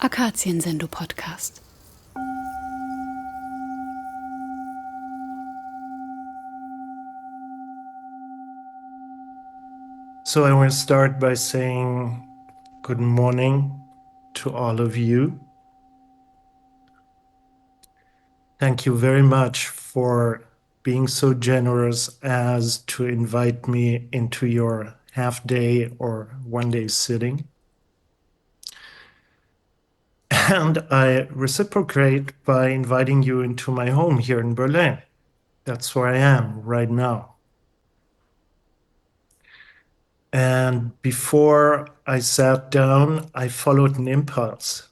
Akaziensendo-Podcast. So I want to start by saying good morning to all of you. Thank you very much for being so generous as to invite me into your half-day or one-day sitting. And I reciprocate by inviting you into my home here in Berlin. That's where I am right now. And before I sat down, I followed an impulse.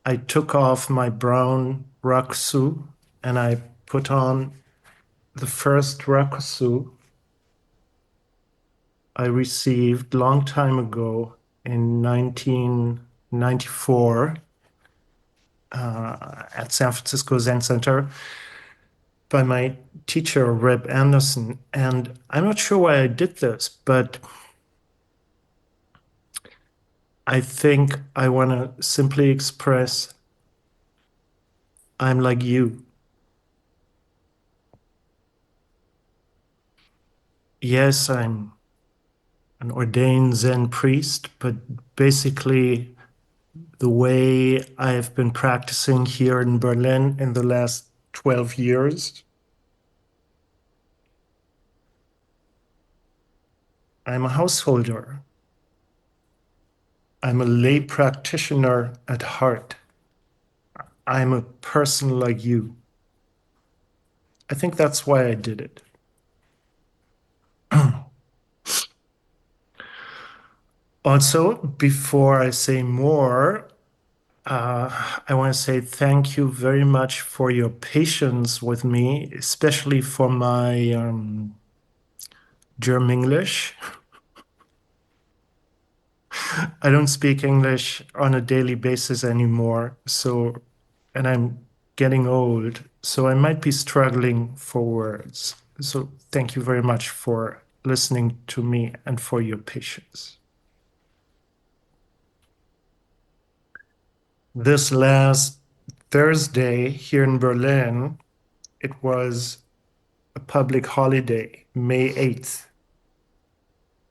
I took off my brown rakusu and I put on the first rakusu I received long time ago in 1994 at San Francisco Zen Center by my teacher, Reb Anderson. And I'm not sure why I did this, but I think I want to simply express I'm like you. Yes, I'm an ordained Zen priest, but basically the way I have been practicing here in Berlin in the last 12 years, I'm a householder. I'm a lay practitioner at heart. I'm a person like you. I think that's why I did it. Also, before I say more, I want to say thank you very much for your patience with me, especially for my German English. I don't speak English on a daily basis anymore, and I'm getting old, so I might be struggling for words. So thank you very much for listening to me and for your patience. This last Thursday here in Berlin, it was a public holiday, May 8th,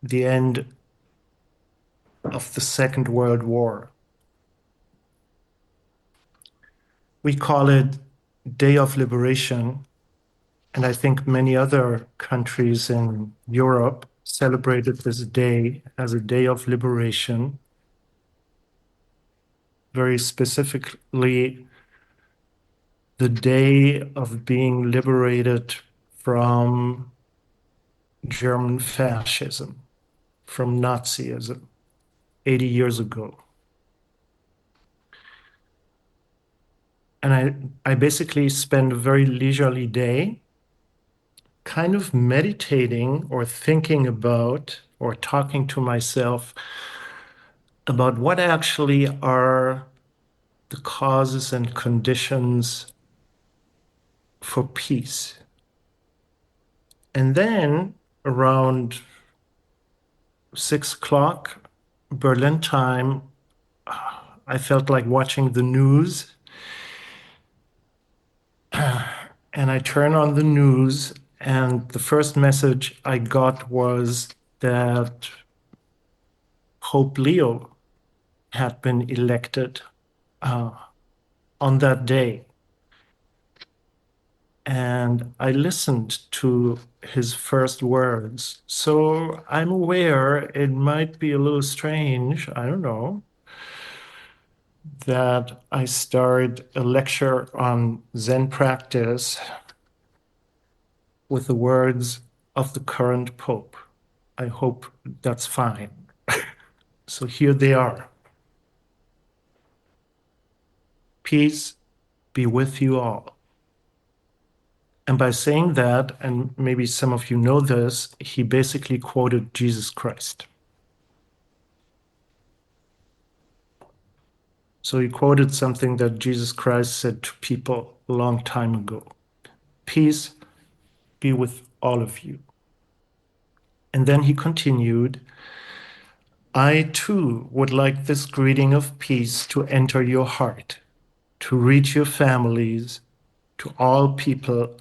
the end of the Second World War. We call it Day of Liberation, and I think many other countries in Europe celebrated this day as a day of liberation, very specifically the day of being liberated from German fascism, from Nazism 80 years ago. And I basically spent a very leisurely day kind of meditating or thinking about or talking to myself about what actually are the causes and conditions for peace. And then around 6 o'clock Berlin time, I felt like watching the news. And I turned on the news, and the first message I got was that Pope Leo had been elected on that day. And I listened to his first words. So I'm aware it might be a little strange, I don't know, that I start a lecture on Zen practice with the words of the current Pope. I hope that's fine. So here they are. Peace be with you all. And by saying that, and maybe some of you know this, he basically quoted Jesus Christ. So he quoted something that Jesus Christ said to people a long time ago. Peace be with all of you. And then he continued, I too would like this greeting of peace to enter your heart, to reach your families, to all people,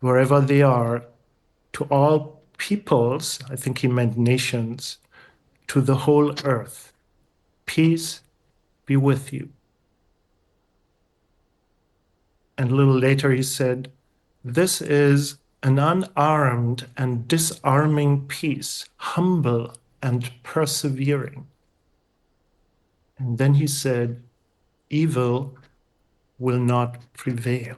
wherever they are, to all peoples, I think he meant nations, to the whole earth. Peace be with you. And a little later he said, this is an unarmed and disarming peace, humble and persevering. And then he said, evil will not prevail.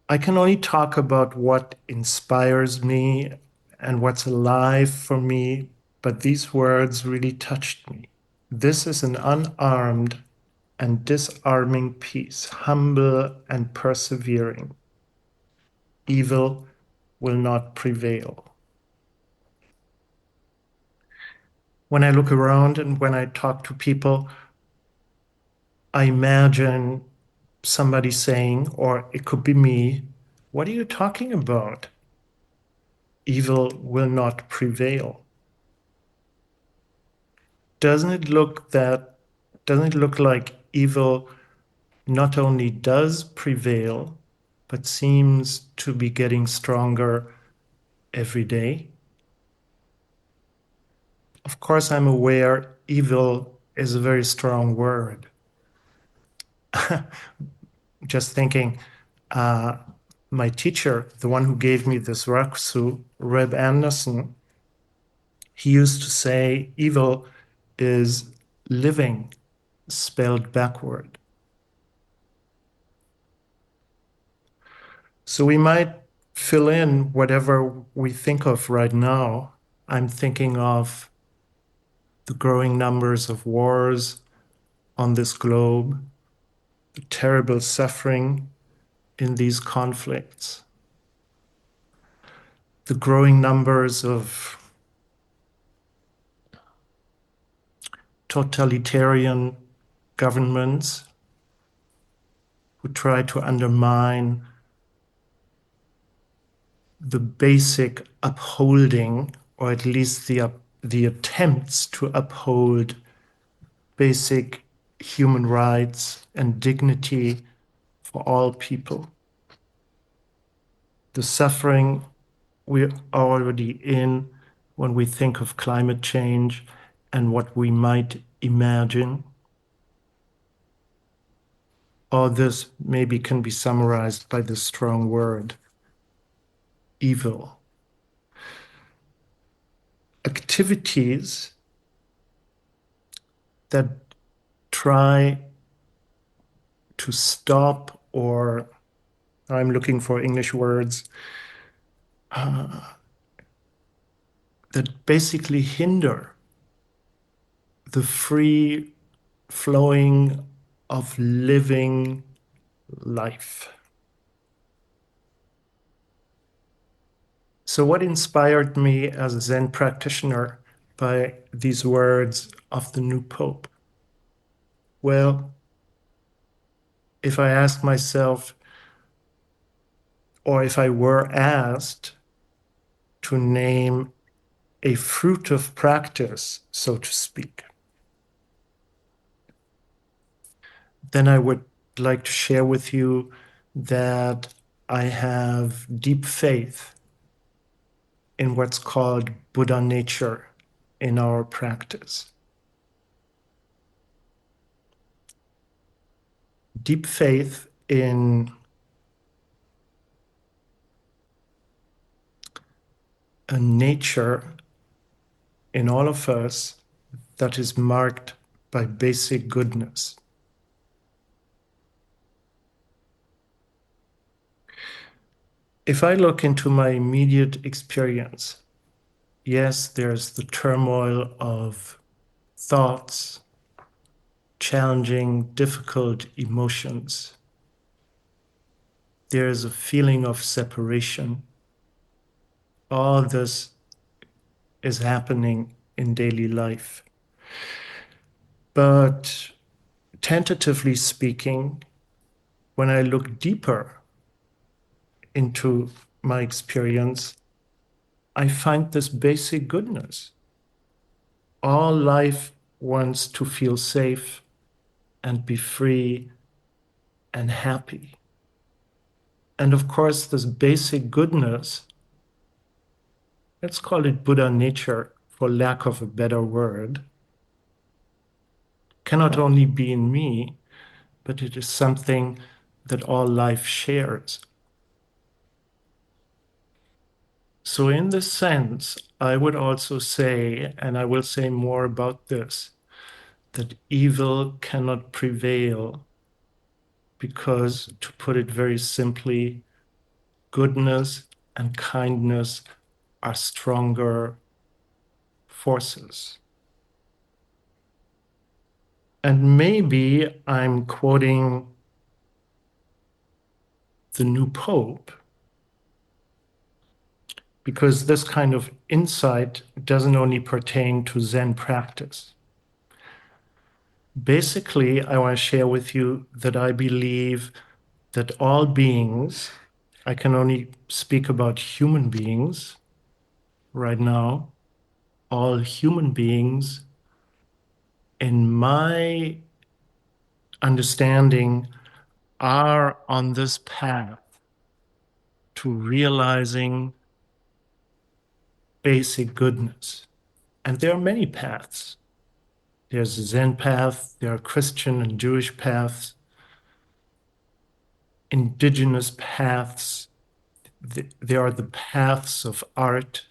I can only talk about what inspires me and what's alive for me, but these words really touched me. This is an unarmed and disarming peace, humble and persevering. Evil will not prevail. When I look around and when I talk to people, I imagine somebody saying, or it could be me, what are you talking about? Evil will not prevail. Doesn't it look like evil not only does prevail, but seems to be getting stronger every day? Of course, I'm aware evil is a very strong word. Just thinking, my teacher, the one who gave me this Raksu, Reb Anderson, he used to say evil is living spelled backward. So we might fill in whatever we think of right now. I'm thinking of the growing numbers of wars on this globe, the terrible suffering in these conflicts, the growing numbers of totalitarian governments who try to undermine the basic upholding, or at least the attempts to uphold basic human rights and dignity for all people. The suffering we're already in when we think of climate change and what we might imagine. All this maybe can be summarized by this strong word, evil. Activities that try to stop, or I'm looking for English words, that basically hinder the free flowing of living life. So, what inspired me as a Zen practitioner by these words of the new Pope? Well, if I ask myself, or if I were asked to name a fruit of practice, so to speak, then I would like to share with you that I have deep faith in what's called Buddha nature in our practice. Deep faith in a nature in all of us that is marked by basic goodness. If I look into my immediate experience, yes, there's the turmoil of thoughts, challenging, difficult emotions. There is a feeling of separation. All this is happening in daily life. But tentatively speaking, when I look deeper into my experience, I find this basic goodness. All life wants to feel safe and be free and happy. And of course, this basic goodness, let's call it Buddha nature for lack of a better word, cannot only be in me, but it is something that all life shares. So, in this sense, I would also say, and I will say more about this, that evil cannot prevail because, to put it very simply, goodness and kindness are stronger forces. And maybe I'm quoting the new Pope because this kind of insight doesn't only pertain to Zen practice. Basically, I want to share with you that I believe that all beings, I can only speak about human beings right now, all human beings, in my understanding, are on this path to realizing basic goodness. And there are many paths. There's a Zen path, there are Christian and Jewish paths, indigenous paths, there are the paths of art,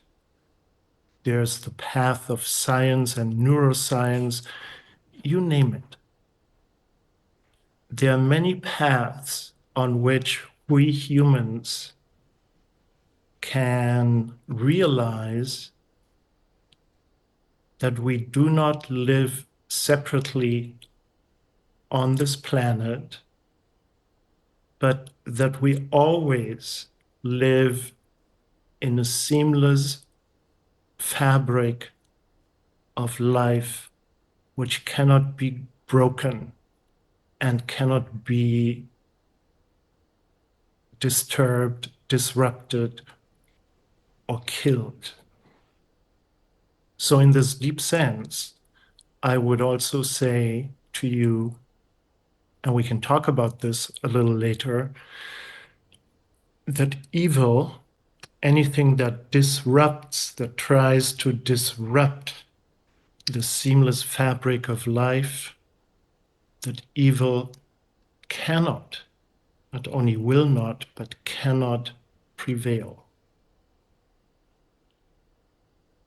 there's the path of science and neuroscience, you name it. There are many paths on which we humans can realize that we do not live separately on this planet, but that we always live in a seamless fabric of life which cannot be broken and cannot be disturbed, disrupted, or killed. So, in this deep sense, I would also say to you, and we can talk about this a little later, that evil, anything that disrupts, that tries to disrupt the seamless fabric of life, that evil cannot, not only will not, but cannot prevail.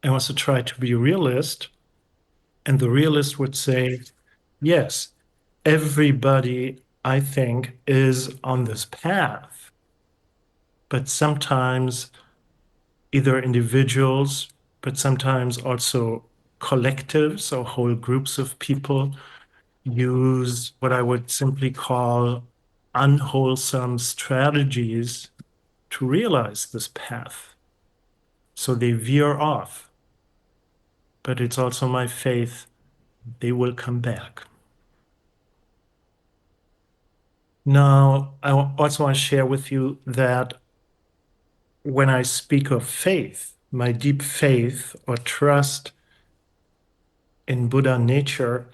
I also try to be a realist, and the realist would say, yes, everybody, I think, is on this path, but sometimes either individuals, but sometimes also collectives or whole groups of people use what I would simply call unwholesome strategies to realize this path. So they veer off. But it's also my faith they will come back. Now, I also want to share with you that when I speak of faith, my deep faith or trust in Buddha nature,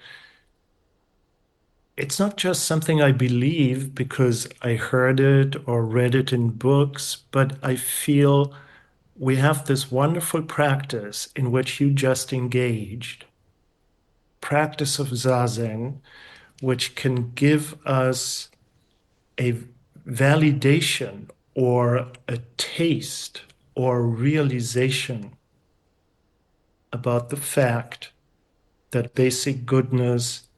it's not just something I believe because I heard it or read it in books, but I feel we have this wonderful practice in which you just engaged, practice of Zazen, which can give us a validation or a taste or realization about the fact that basic goodness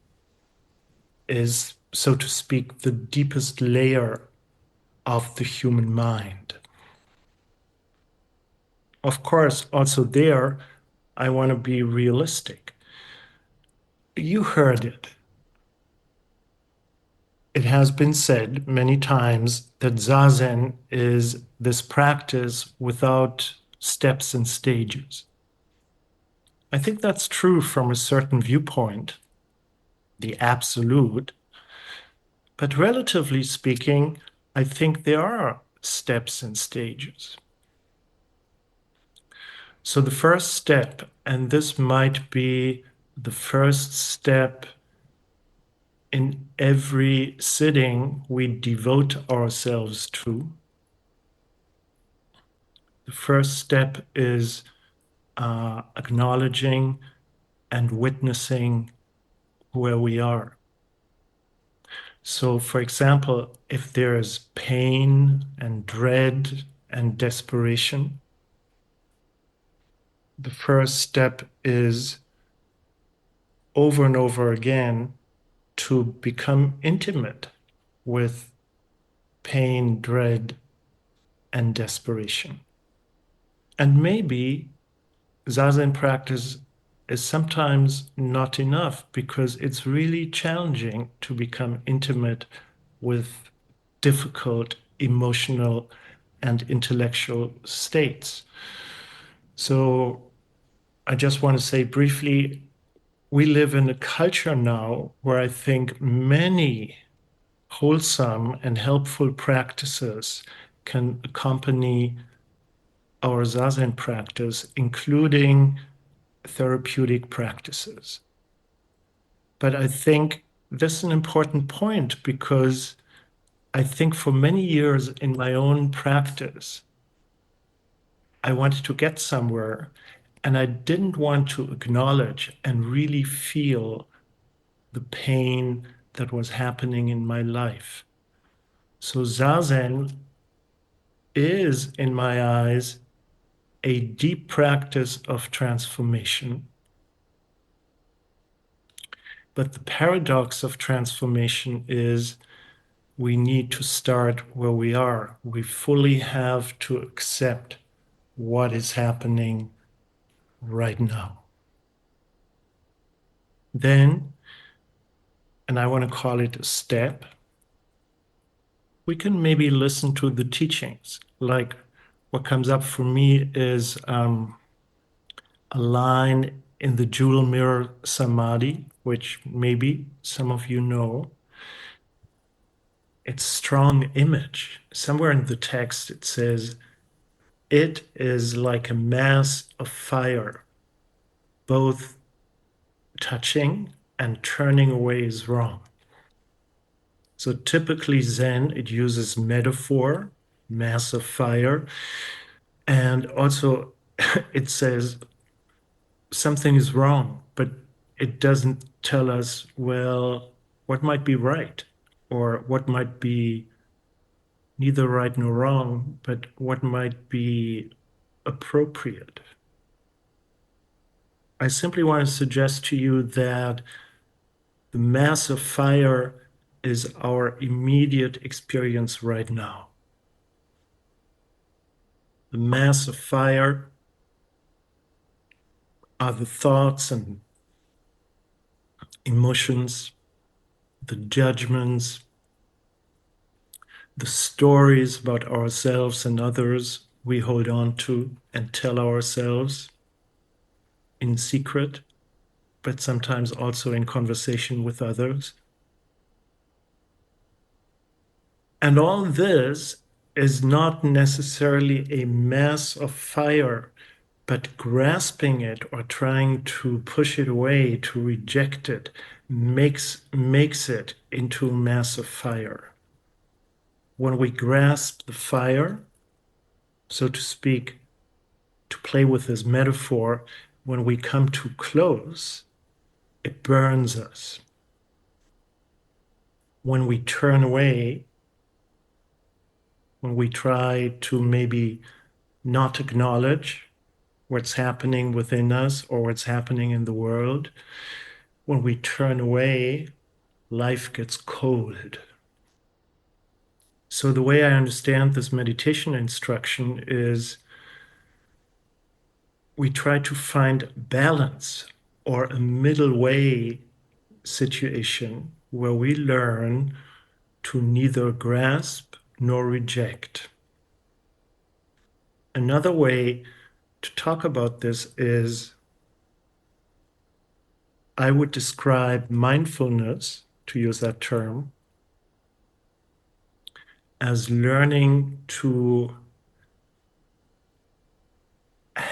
is, so to speak, the deepest layer of the human mind. Of course, also there, I want to be realistic. You heard it. It has been said many times that Zazen is this practice without steps and stages. I think that's true from a certain viewpoint, the absolute, but relatively speaking, I think there are steps and stages. So the first step, and this might be the first step in every sitting we devote ourselves to. The first step is acknowledging and witnessing where we are. So, for example, if there is pain and dread and desperation, the first step is over and over again to become intimate with pain, dread, and desperation. And maybe Zazen practice is sometimes not enough because it's really challenging to become intimate with difficult emotional and intellectual states. So I just want to say briefly, we live in a culture now where I think many wholesome and helpful practices can accompany our Zazen practice, including therapeutic practices. But I think this is an important point because I think for many years in my own practice, I wanted to get somewhere and I didn't want to acknowledge and really feel the pain that was happening in my life. So Zazen is, in my eyes, a deep practice of transformation. But the paradox of transformation is we need to start where we are. We fully have to accept what is happening right now. Then, and I want to call it a step, we can maybe listen to the teachings. Like what comes up for me is a line in the Jewel Mirror Samadhi, which maybe some of you know. It's strong image. Somewhere in the text it says, it is like a mass of fire, both touching and turning away is wrong. So typically Zen, it uses metaphor, mass of fire, and also it says something is wrong, but it doesn't tell us, well, what might be right or what might be neither right nor wrong, but what might be appropriate. I simply want to suggest to you that the mass of fire is our immediate experience right now. The mass of fire are the thoughts and emotions, the judgments, the stories about ourselves and others we hold on to and tell ourselves in secret, but sometimes also in conversation with others. And all this is not necessarily a mass of fire, but grasping it or trying to push it away, to reject it, makes it into a mass of fire. When we grasp the fire, so to speak, to play with this metaphor, when we come too close, it burns us. When we turn away, when we try to maybe not acknowledge what's happening within us or what's happening in the world, when we turn away, life gets cold. So the way I understand this meditation instruction is we try to find balance or a middle way situation where we learn to neither grasp nor reject. Another way to talk about this is I would describe mindfulness, to use that term, as learning to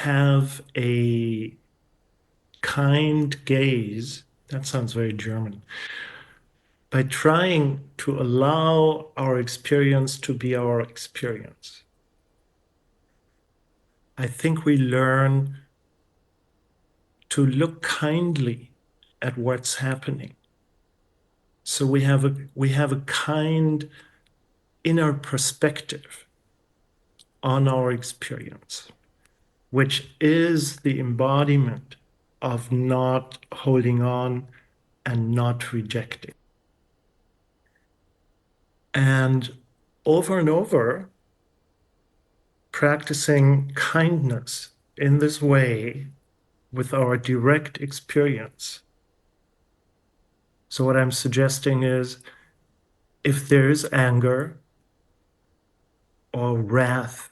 have a kind gaze, that sounds very German, by trying to allow our experience to be our experience, I think we learn to look kindly at what's happening. So we have a kind inner perspective on our experience, which is the embodiment of not holding on and not rejecting. And over, practicing kindness in this way with our direct experience. So, what I'm suggesting is if there is anger or wrath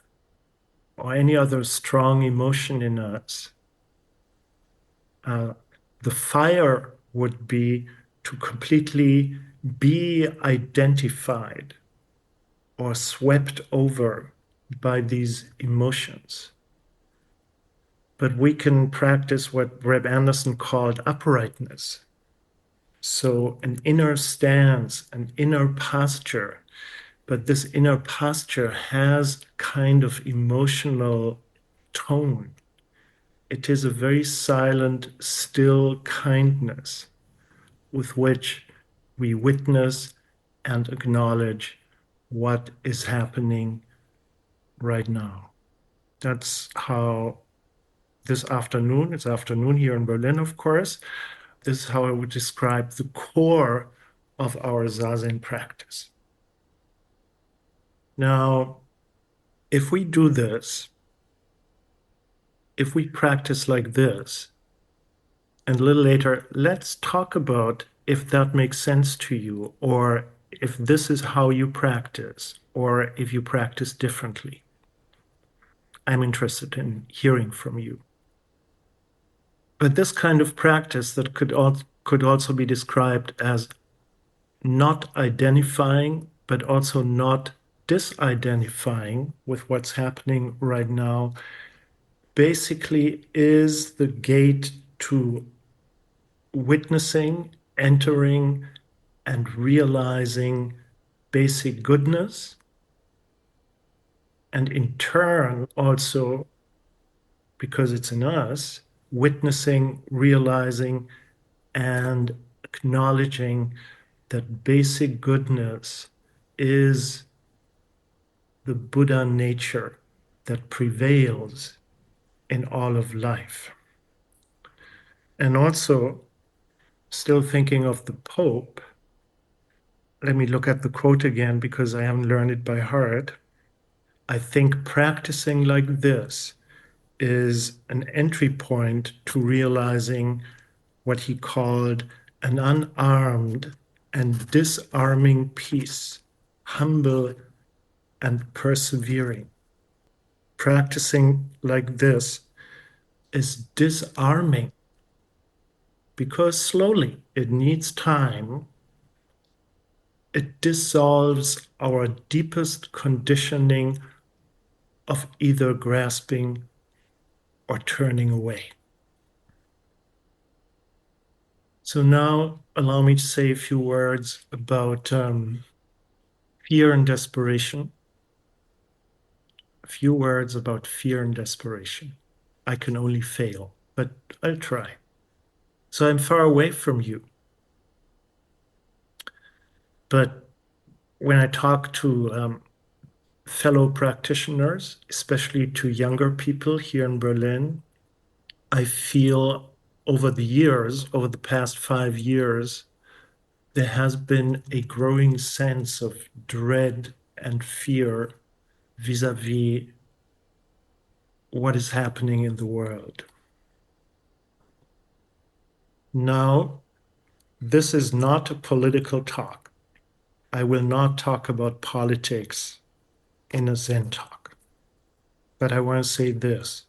or any other strong emotion in us, uh, the fire would be to completely be identified or swept over by these emotions. But we can practice what Reb Anderson called uprightness. So, an inner stance, an inner posture. But this inner posture has kind of emotional tone. It is a very silent, still kindness with which we witness and acknowledge what is happening right now. That's how this afternoon, it's afternoon here in Berlin, of course, this is how I would describe the core of our Zazen practice. Now, if we do this, if we practice like this, and a little later, let's talk about if that makes sense to you, or if this is how you practice, or if you practice differently. I'm interested in hearing from you. But this kind of practice that could also be described as not identifying, but also not disidentifying with what's happening right now, basically is the gate to witnessing, entering, and realizing basic goodness, and in turn also, because it's in us, witnessing, realizing, and acknowledging that basic goodness is the Buddha nature that prevails in all of life. And also, still thinking of the Pope, let me look at the quote again because I haven't learned it by heart. I think practicing like this is an entry point to realizing what he called an unarmed and disarming peace, humble and persevering. Practicing like this is disarming because slowly it needs time. It dissolves our deepest conditioning of either grasping or turning away. So now allow me to say a few words about fear and desperation. A few words about fear and desperation. I can only fail, but I'll try. So I'm far away from you. But when I talk to fellow practitioners, especially to younger people here in Berlin, I feel over the years, over the past 5 years, there has been a growing sense of dread and fear vis-a-vis what is happening in the world. Now, this is not a political talk. I will not talk about politics in a Zen talk. But I want to say this.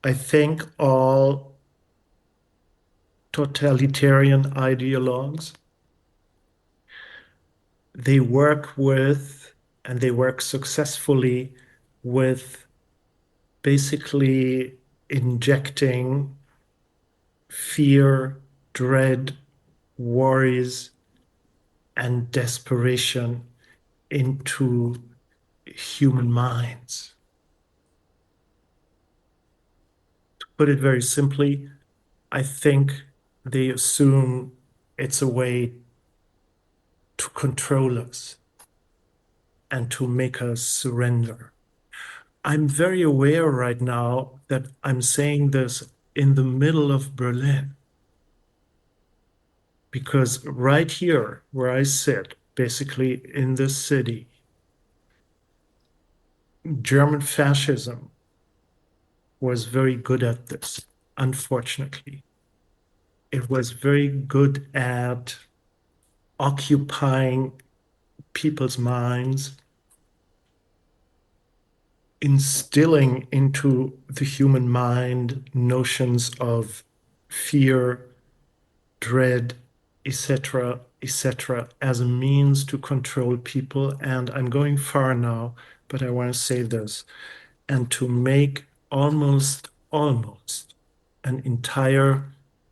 I think all totalitarian ideologues, they work with and they work successfully with basically injecting fear, dread, worries, and desperation into human minds. To put it very simply, I think they assume it's a way to control us and to make us surrender. I'm very aware right now that I'm saying this in the middle of Berlin because right here where I sit, basically in this city, German fascism was very good at this, unfortunately. It was very good at occupying people's minds, instilling into the human mind notions of fear, dread, etc., etc., as a means to control people. And I'm going far now, but I want to say this, and to make almost an entire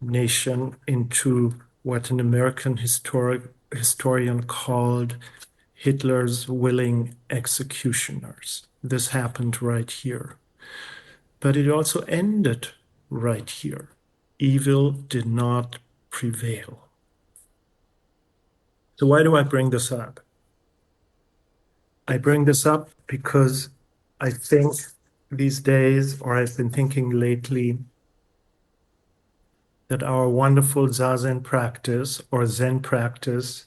nation into what an American historian called Hitler's willing executioners. This happened right here. But it also ended right here. Evil did not prevail. So, why do I bring this up? I bring this up because I think these days, or I've been thinking lately, that our wonderful Zazen practice or Zen practice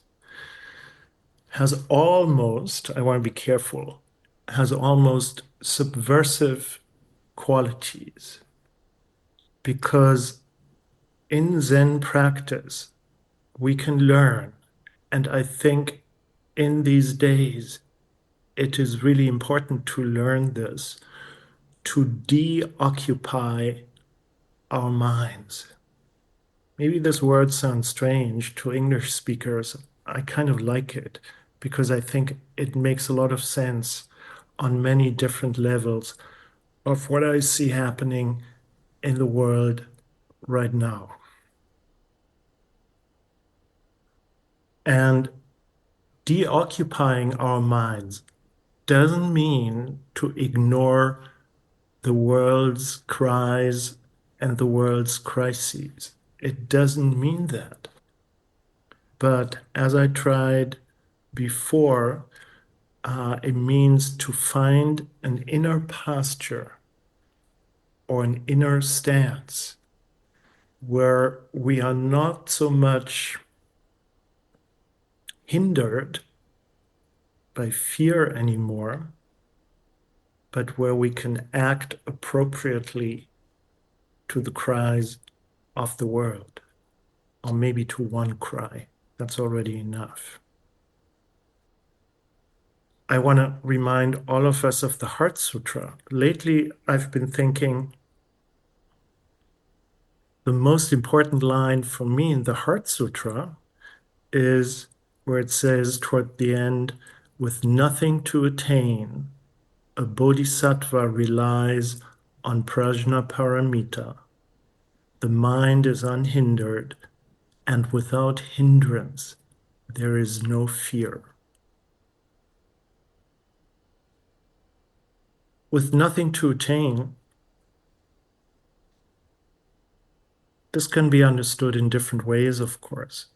has almost, I want to be careful, has almost subversive qualities because in Zen practice, we can learn. And I think in these days, it is really important to learn this, to deoccupy our minds. Maybe this word sounds strange to English speakers. I kind of like it because I think it makes a lot of sense on many different levels of what I see happening in the world right now. And deoccupying our minds doesn't mean to ignore the world's cries and the world's crises. It doesn't mean that. But as I tried before, it means to find an inner posture or an inner stance where we are not so much hindered by fear anymore, but where we can act appropriately to the cries of the world, or maybe to one cry. That's already enough. I want to remind all of us of the Heart Sutra. Lately, I've been thinking the most important line for me in the Heart Sutra is where it says toward the end, with nothing to attain, a bodhisattva relies on prajna paramita. The mind is unhindered, and without hindrance, there is no fear. With nothing to attain, this can be understood in different ways, of course.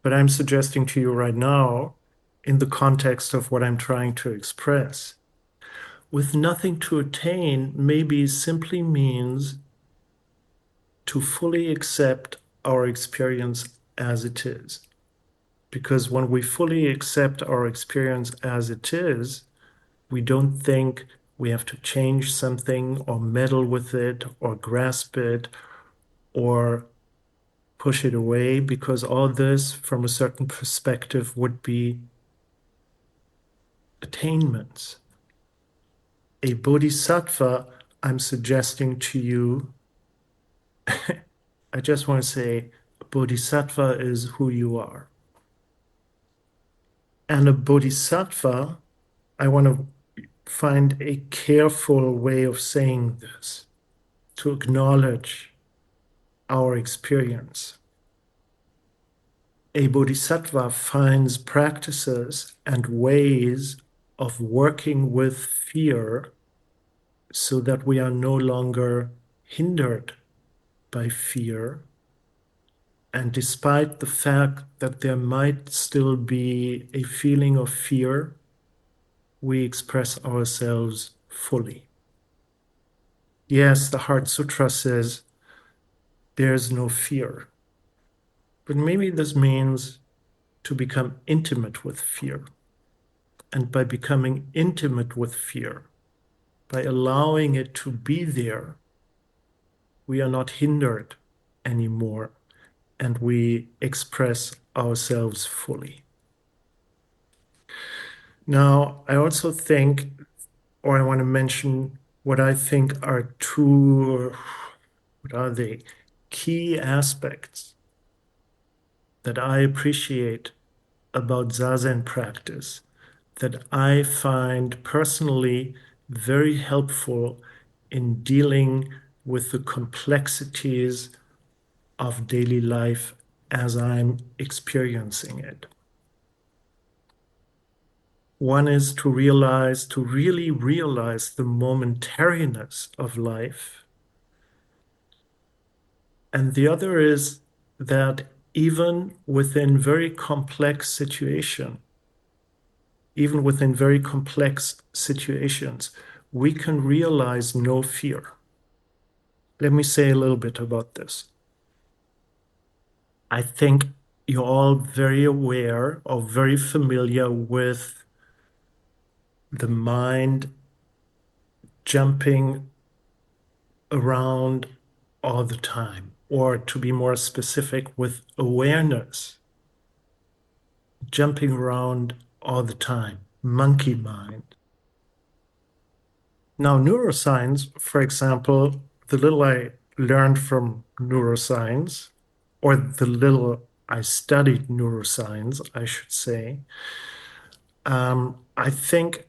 But I'm suggesting to you right now, in the context of what I'm trying to express, with nothing to attain maybe simply means to fully accept our experience as it is. Because when we fully accept our experience as it is, we don't think we have to change something or meddle with it or grasp it or push it away, because all this, from a certain perspective, would be attainments. A bodhisattva, I'm suggesting to you, I just want to say, a bodhisattva is who you are. And a bodhisattva, I want to find a careful way of saying this, to acknowledge our experience. A bodhisattva finds practices and ways of working with fear so that we are no longer hindered by fear. And despite the fact that there might still be a feeling of fear, we express ourselves fully. Yes, the Heart Sutra says there's no fear. But maybe this means to become intimate with fear. And by becoming intimate with fear, by allowing it to be there, we are not hindered anymore and we express ourselves fully. Now, I also think, or I want to mention what I think are two, what are they, key aspects that I appreciate about Zazen practice that I find personally very helpful in dealing with the complexities of daily life as I'm experiencing it. One is to realize, to really realize the momentariness of life. And the other is that even within very complex situations, we can realize no fear. Let me say a little bit about this. I think you're all very aware or very familiar with the mind jumping around all the time, or to be more specific, with awareness jumping around all the time, monkey mind. Now, neuroscience, for example, the little I learned from neuroscience, or the little I studied neuroscience, I should say, I think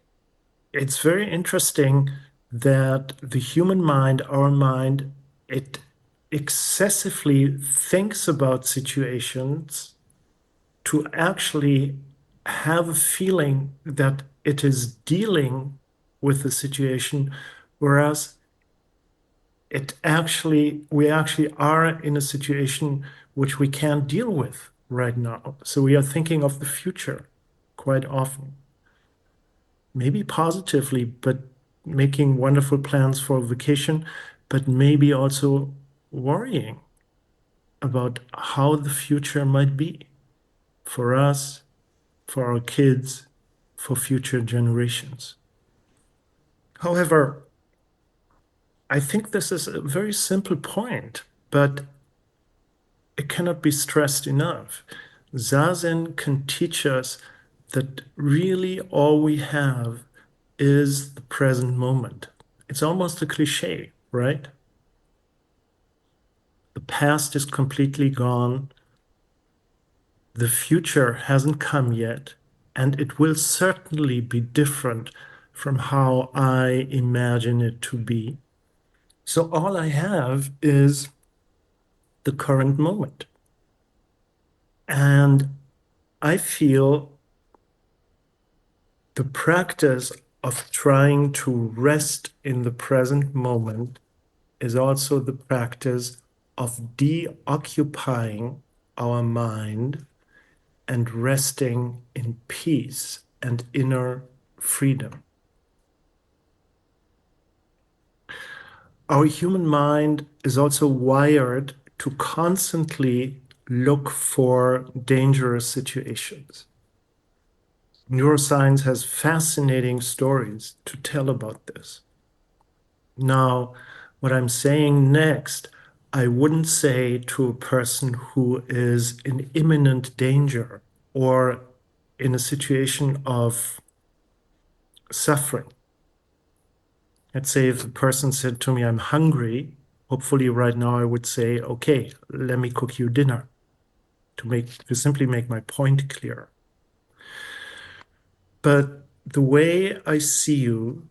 it's very interesting that the human mind, our mind, it excessively thinks about situations to actually have a feeling that it is dealing with the situation, whereas we actually are in a situation which we can't deal with right now. So we are thinking of the future quite often, maybe positively, but making wonderful plans for a vacation, but maybe also worrying about how the future might be for us, for our kids, for future generations. However, I think this is a very simple point, but it cannot be stressed enough. Zazen can teach us that really all we have is the present moment. It's almost a cliche, right? The past is completely gone. The future hasn't come yet, and it will certainly be different from how I imagine it to be. So all I have is the current moment. And I feel the practice of trying to rest in the present moment is also the practice of deoccupying our mind and resting in peace and inner freedom. Our human mind is also wired to constantly look for dangerous situations. Neuroscience has fascinating stories to tell about this. Now, what I'm saying next, I wouldn't say to a person who is in imminent danger or in a situation of suffering. Let's say if a person said to me, I'm hungry, hopefully right now I would say, okay, let me cook you dinner to simply make my point clear. But the way I see you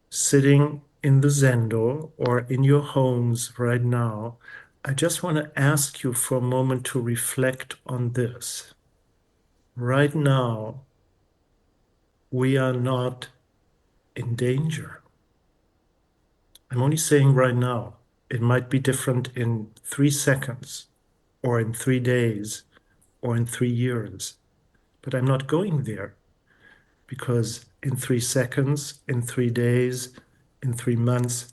sitting in the Zendo or in your homes right now, I just want to ask you for a moment to reflect on this. Right now, we are not in danger. I'm only saying right now. It might be different in 3 seconds or in 3 days or in 3 years, but I'm not going there because in 3 seconds, in 3 days, in 3 months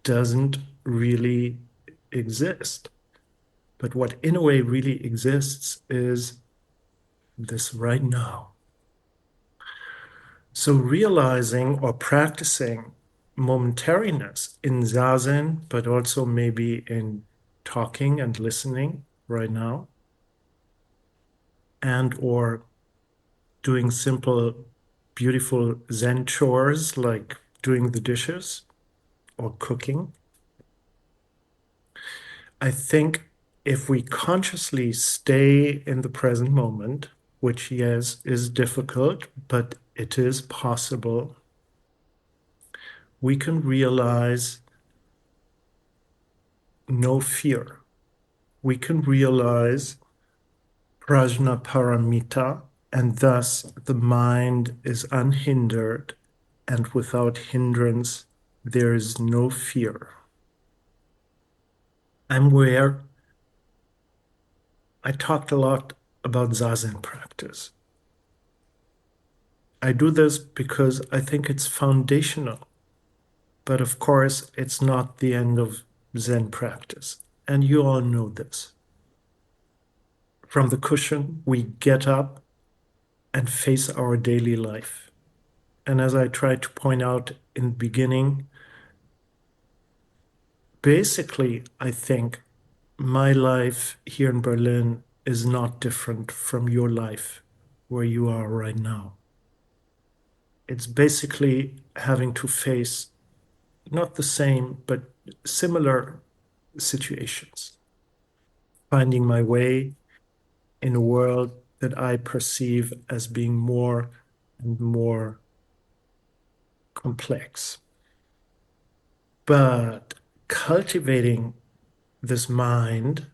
doesn't really exist. But what in a way really exists is this right now. So realizing or practicing momentariness in Zazen, but also maybe in talking and listening right now, and or doing simple, beautiful Zen chores like doing the dishes or cooking. I think if we consciously stay in the present moment, which, yes, is difficult, but it is possible, we can realize no fear. We can realize prajna paramita, and thus the mind is unhindered, and without hindrance, there is no fear. I'm aware I talked a lot about Zazen practice. I do this because I think it's foundational. But of course, it's not the end of Zen practice. And you all know this. From the cushion, we get up and face our daily life. And as I tried to point out in the beginning, basically, I think my life here in Berlin is not different from your life where you are right now. It's basically having to face not the same, but similar situations. Finding my way in a world that I perceive as being more and more complex. But cultivating this mind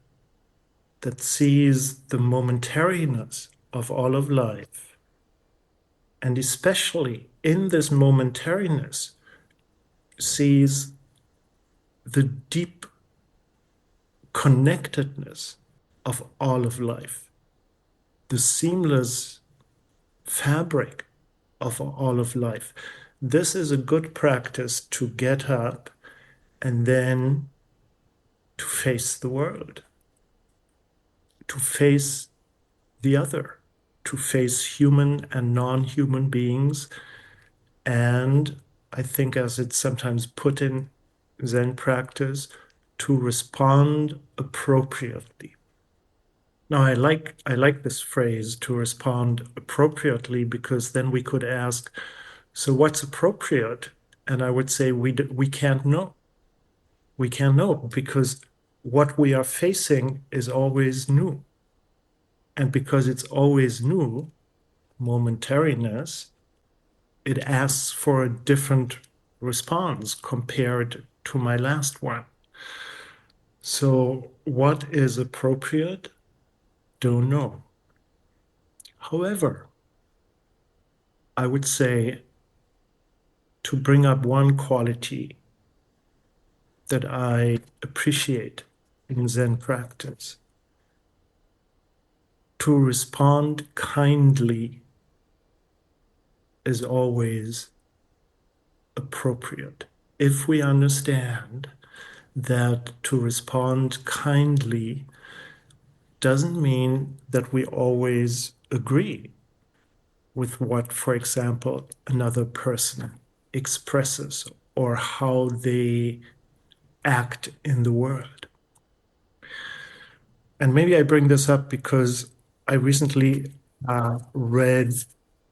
that sees the momentariness of all of life, and especially in this momentariness, sees the deep connectedness of all of life, the seamless fabric of all of life. This is a good practice to get up and then to face the world, to face the other, to face human and non-human beings. And I think, as it's sometimes put in Zen practice, to respond appropriately. Now, I like this phrase, to respond appropriately, because then we could ask, so what's appropriate? And I would say we can't know. We can't know because what we are facing is always new. And because it's always new, momentariness, it asks for a different response compared to my last one. So what is appropriate? Don't know. However, I would say to bring up one quality that I appreciate in Zen practice, to respond kindly is always appropriate. If we understand that to respond kindly doesn't mean that we always agree with what, for example, another person expresses or how they act in the world. And maybe I bring this up because I recently read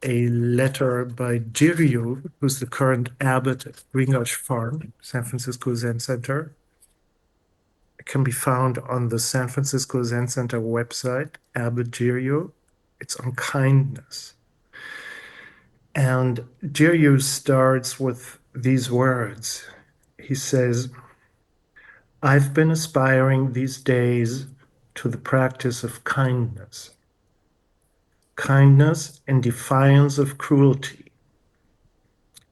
a letter by Jiryu, who's the current abbot at Ringosh Farm, San Francisco Zen Center. It can be found on the San Francisco Zen Center website, Abbot Jiryu. It's on kindness. And Jiryu starts with these words. He says, I've been aspiring these days to the practice of kindness, kindness in defiance of cruelty,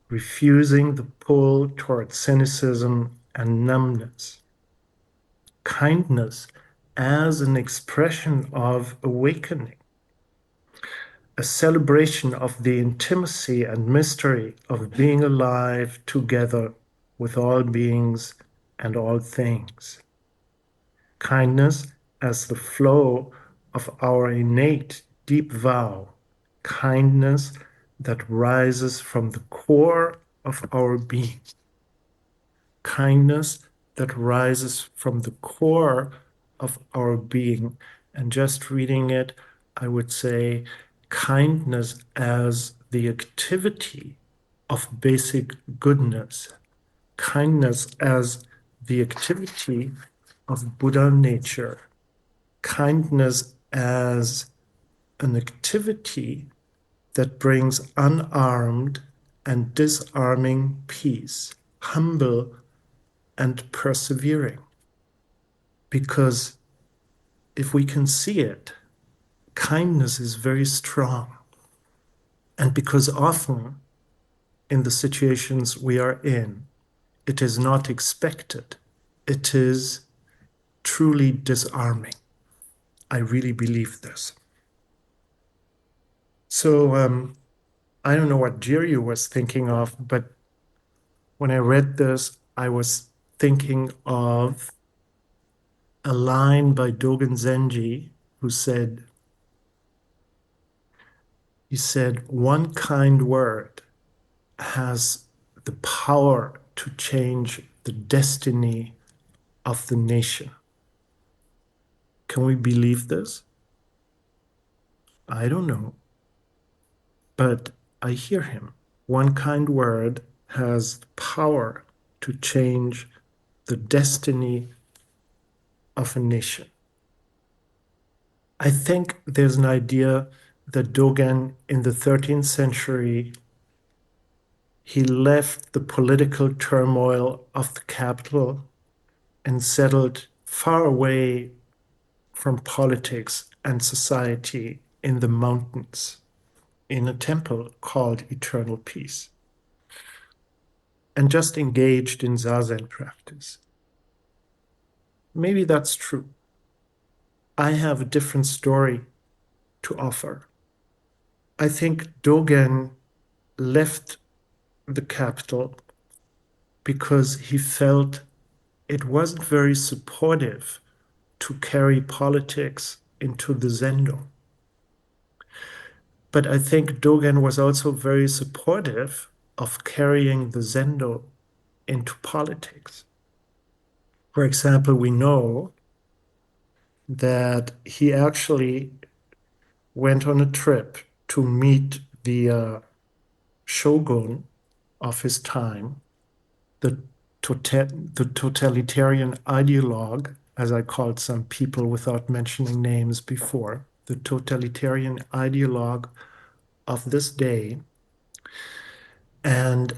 refusing the pull toward cynicism and numbness, kindness as an expression of awakening, a celebration of the intimacy and mystery of being alive together with all beings and all things. Kindness as the flow of our innate deep vow, kindness that rises from the core of our being, kindness that rises from the core of our being. And just reading it, I would say kindness as the activity of basic goodness, kindness as the activity of Buddha nature, kindness as an activity that brings unarmed and disarming peace, humble and persevering. Because if we can see it, kindness is very strong. And because often in the situations we are in, it is not expected, it is truly disarming. I really believe this. So I don't know what Jiryu was thinking of, but when I read this, I was thinking of a line by Dogen Zenji who said, he said, one kind word has the power to change the destiny of the nation. Can we believe this? I don't know, but I hear him. One kind word has power to change the destiny of a nation. I think there's an idea that Dogen in the 13th century, he left the political turmoil of the capital and settled far away from politics and society in the mountains in a temple called Eternal Peace and just engaged in Zazen practice. Maybe that's true. I have a different story to offer. I think Dogen left the capital because he felt it wasn't very supportive to carry politics into the Zendo. But I think Dogen was also very supportive of carrying the Zendo into politics. For example, we know that he actually went on a trip to meet the shogun of his time, the, the totalitarian ideologue, as I called some people without mentioning names before, the totalitarian ideologue of this day. And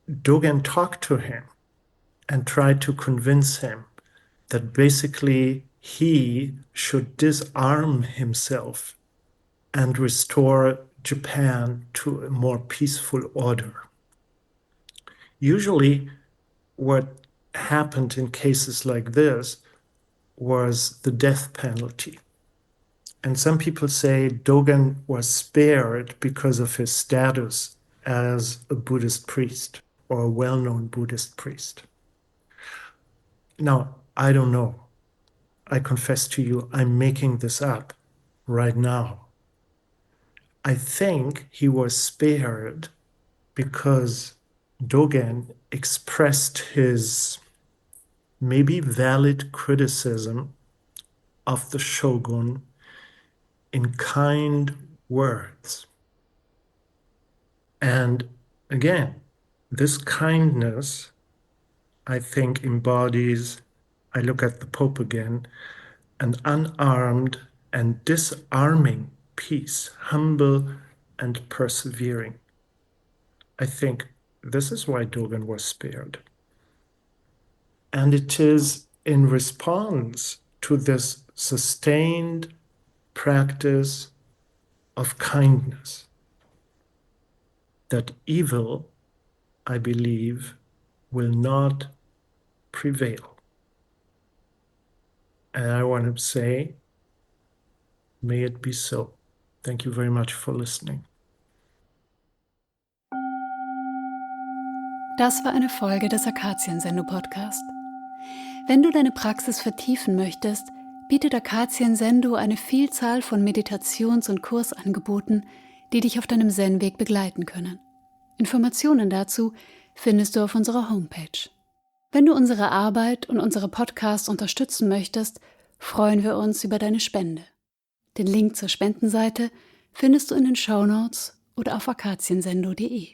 Dogen talked to him and tried to convince him that basically he should disarm himself and restore Japan to a more peaceful order. Usually, what happened in cases like this was the death penalty. And some people say Dogen was spared because of his status as a Buddhist priest or a well known Buddhist priest. Now, I don't know. I confess to you, I'm making this up right now. I think he was spared because Dogen expressed his maybe valid criticism of the shogun in kind words. And again, this kindness, I think, embodies, I look at the Pope again, an unarmed and disarming peace, humble and persevering. I think This is why Dogen was spared. And it is in response to this sustained practice of kindness that evil, I believe, will not prevail. And I want to say, may it be so. Thank you very much for listening. Das war eine Folge des Akazien-Sendu-Podcast. Wenn du deine Praxis vertiefen möchtest, bietet Akazien-Sendu eine Vielzahl von Meditations- und Kursangeboten, die dich auf deinem Zen-Weg begleiten können. Informationen dazu findest du auf unserer Homepage. Wenn du unsere Arbeit und unsere Podcasts unterstützen möchtest, freuen wir uns über deine Spende. Den Link zur Spendenseite findest du in den Shownotes oder auf akaziensendu.de.